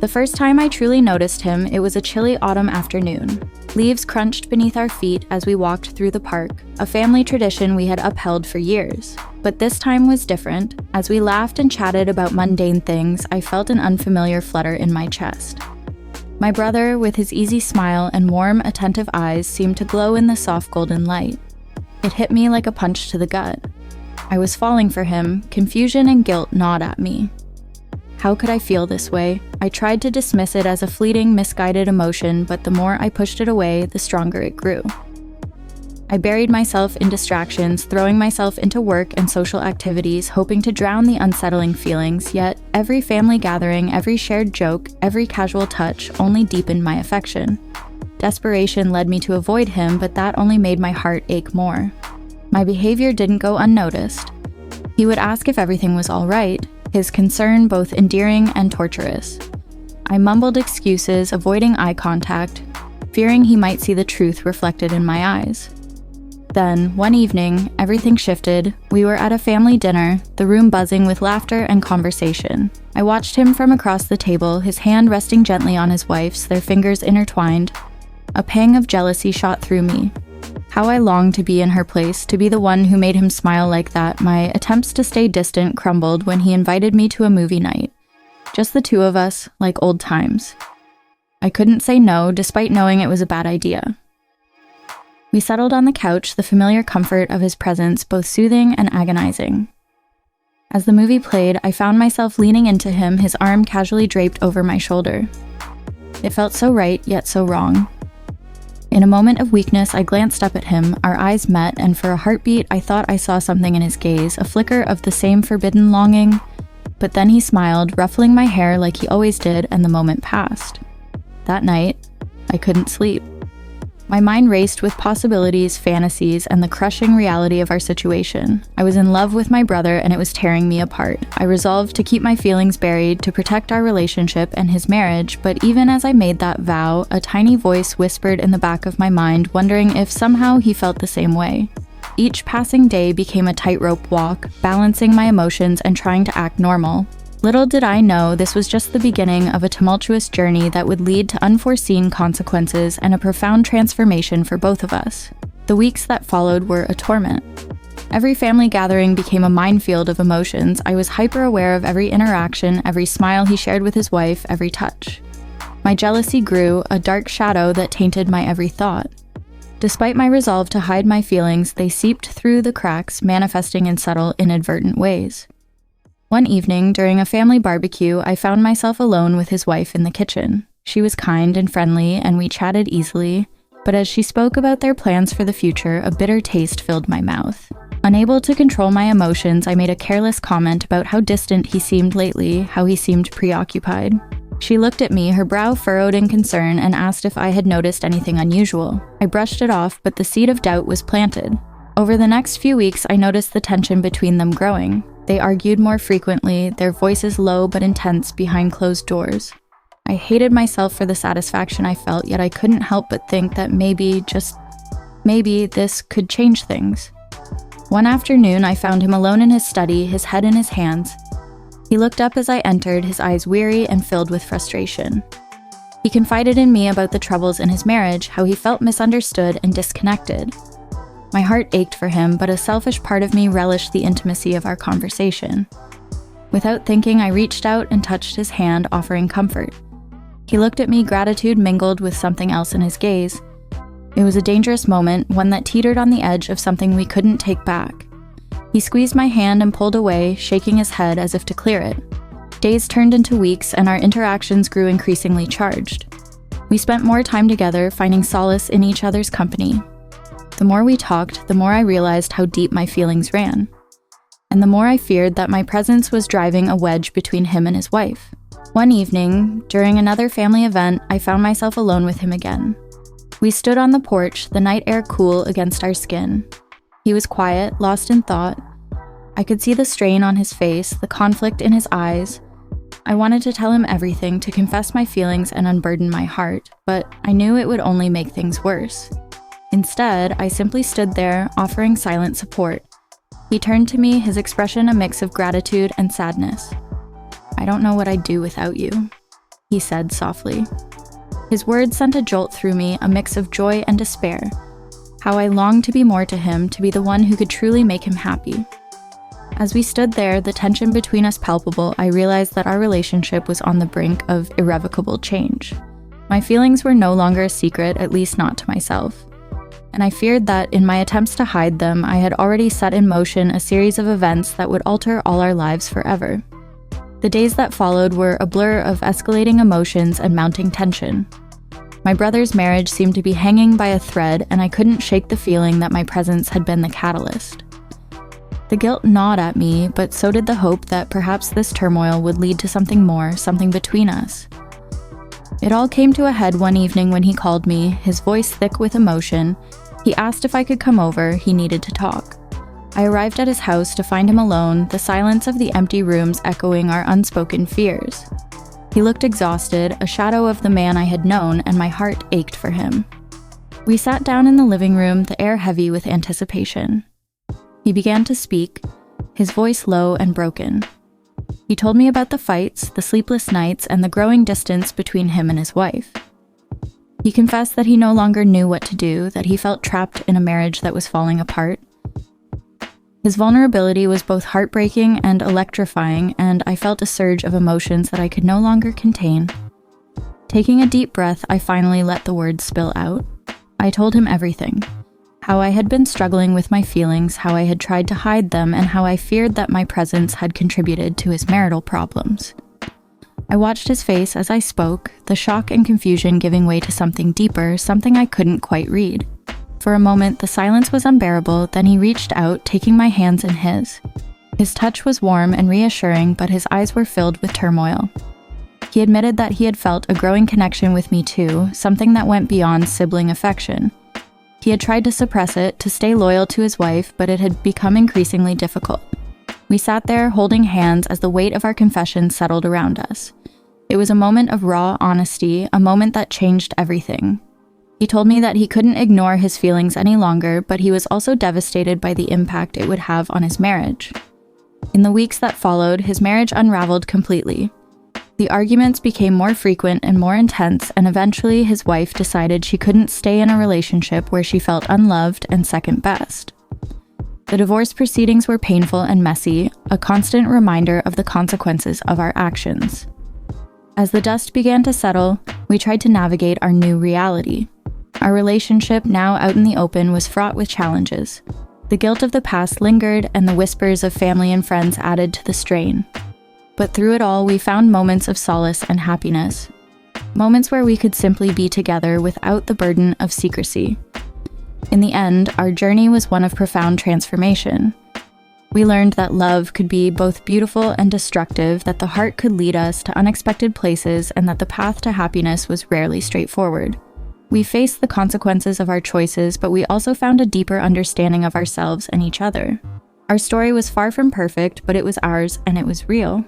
The first time I truly noticed him, it was a chilly autumn afternoon. Leaves crunched beneath our feet as we walked through the park, a family tradition we had upheld for years. But this time was different. As we laughed and chatted about mundane things, I felt an unfamiliar flutter in my chest. My brother, with his easy smile and warm, attentive eyes, seemed to glow in the soft golden light. It hit me like a punch to the gut. I was falling for him. Confusion and guilt gnawed at me. How could I feel this way? I tried to dismiss it as a fleeting, misguided emotion, but the more I pushed it away, the stronger it grew. I buried myself in distractions, throwing myself into work and social activities, hoping to drown the unsettling feelings, yet every family gathering, every shared joke, every casual touch only deepened my affection. Desperation led me to avoid him, but that only made my heart ache more. My behavior didn't go unnoticed. He would ask if everything was all right, his concern both endearing and torturous. I mumbled excuses, avoiding eye contact, fearing he might see the truth reflected in my eyes. Then, one evening, everything shifted. We were at a family dinner, the room buzzing with laughter and conversation. I watched him from across the table, his hand resting gently on his wife's, their fingers intertwined. A pang of jealousy shot through me. How I longed to be in her place, to be the one who made him smile like that. My attempts to stay distant crumbled when he invited me to a movie night. Just the two of us, like old times. I couldn't say no, despite knowing it was a bad idea. We settled on the couch, the familiar comfort of his presence, both soothing and agonizing. As the movie played, I found myself leaning into him, his arm casually draped over my shoulder. It felt so right, yet so wrong. In a moment of weakness, I glanced up at him, our eyes met, and for a heartbeat, I thought I saw something in his gaze, a flicker of the same forbidden longing. But then he smiled, ruffling my hair like he always did, and the moment passed. That night, I couldn't sleep. My mind raced with possibilities, fantasies, and the crushing reality of our situation. I was in love with my brother, and it was tearing me apart. I resolved to keep my feelings buried, to protect our relationship and his marriage, but even as I made that vow, a tiny voice whispered in the back of my mind, wondering if somehow he felt the same way. Each passing day became a tightrope walk, balancing my emotions and trying to act normal. Little did I know this was just the beginning of a tumultuous journey that would lead to unforeseen consequences and a profound transformation for both of us. The weeks that followed were a torment. Every family gathering became a minefield of emotions. I was hyper aware of every interaction, every smile he shared with his wife, every touch. My jealousy grew, a dark shadow that tainted my every thought. Despite my resolve to hide my feelings, they seeped through the cracks, manifesting in subtle, inadvertent ways. One evening, during a family barbecue, I found myself alone with his wife in the kitchen. She was kind and friendly, and we chatted easily, but as she spoke about their plans for the future, a bitter taste filled my mouth. Unable to control my emotions, I made a careless comment about how distant he seemed lately, how he seemed preoccupied. She looked at me, her brow furrowed in concern, and asked if I had noticed anything unusual. I brushed it off, but the seed of doubt was planted. Over the next few weeks, I noticed the tension between them growing. They argued more frequently, their voices low but intense behind closed doors. I hated myself for the satisfaction I felt, yet I couldn't help but think that maybe, just maybe, this could change things. One afternoon, I found him alone in his study, his head in his hands. He looked up as I entered, his eyes weary and filled with frustration. He confided in me about the troubles in his marriage, how he felt misunderstood and disconnected. My heart ached for him, but a selfish part of me relished the intimacy of our conversation. Without thinking, I reached out and touched his hand, offering comfort. He looked at me, gratitude mingled with something else in his gaze. It was a dangerous moment, one that teetered on the edge of something we couldn't take back. He squeezed my hand and pulled away, shaking his head as if to clear it. Days turned into weeks, and our interactions grew increasingly charged. We spent more time together, finding solace in each other's company. The more we talked, the more I realized how deep my feelings ran. And the more I feared that my presence was driving a wedge between him and his wife. One evening, during another family event, I found myself alone with him again. We stood on the porch, the night air cool against our skin. He was quiet, lost in thought. I could see the strain on his face, the conflict in his eyes. I wanted to tell him everything, to confess my feelings and unburden my heart, but I knew it would only make things worse. Instead, I simply stood there, offering silent support. He turned to me, his expression a mix of gratitude and sadness. "I don't know what I'd do without you." he said softly. His words sent a jolt through me, a mix of joy and despair. How I longed to be more to him, to be the one who could truly make him happy. As we stood there, the tension between us palpable, I realized that our relationship was on the brink of irrevocable change. My feelings were no longer a secret, at least not to myself. And I feared that, in my attempts to hide them, I had already set in motion a series of events that would alter all our lives forever. The days that followed were a blur of escalating emotions and mounting tension. My brother's marriage seemed to be hanging by a thread, and I couldn't shake the feeling that my presence had been the catalyst. The guilt gnawed at me, but so did the hope that perhaps this turmoil would lead to something more, something between us. It all came to a head one evening when he called me, his voice thick with emotion. He asked if I could come over, he needed to talk. I arrived at his house to find him alone, the silence of the empty rooms echoing our unspoken fears. He looked exhausted, a shadow of the man I had known, and my heart ached for him. We sat down in the living room, the air heavy with anticipation. He began to speak, his voice low and broken. He told me about the fights, the sleepless nights, and the growing distance between him and his wife. He confessed that he no longer knew what to do, that he felt trapped in a marriage that was falling apart. His vulnerability was both heartbreaking and electrifying, and I felt a surge of emotions that I could no longer contain. Taking a deep breath, I finally let the words spill out. I told him everything. How I had been struggling with my feelings, how I had tried to hide them, and how I feared that my presence had contributed to his marital problems. I watched his face as I spoke, the shock and confusion giving way to something deeper, something I couldn't quite read. For a moment, the silence was unbearable, then he reached out, taking my hands in his. His touch was warm and reassuring, but his eyes were filled with turmoil. He admitted that he had felt a growing connection with me too, something that went beyond sibling affection. He had tried to suppress it, to stay loyal to his wife, but it had become increasingly difficult. We sat there, holding hands as the weight of our confession settled around us. It was a moment of raw honesty, a moment that changed everything. He told me that he couldn't ignore his feelings any longer, but he was also devastated by the impact it would have on his marriage. In the weeks that followed, his marriage unraveled completely. The arguments became more frequent and more intense, and eventually his wife decided she couldn't stay in a relationship where she felt unloved and second best. The divorce proceedings were painful and messy, a constant reminder of the consequences of our actions. As the dust began to settle, we tried to navigate our new reality. Our relationship, now out in the open, was fraught with challenges. The guilt of the past lingered, and the whispers of family and friends added to the strain. But through it all, we found moments of solace and happiness. Moments where we could simply be together without the burden of secrecy. In the end, our journey was one of profound transformation. We learned that love could be both beautiful and destructive, that the heart could lead us to unexpected places, and that the path to happiness was rarely straightforward. We faced the consequences of our choices, but we also found a deeper understanding of ourselves and each other. Our story was far from perfect, but it was ours and it was real.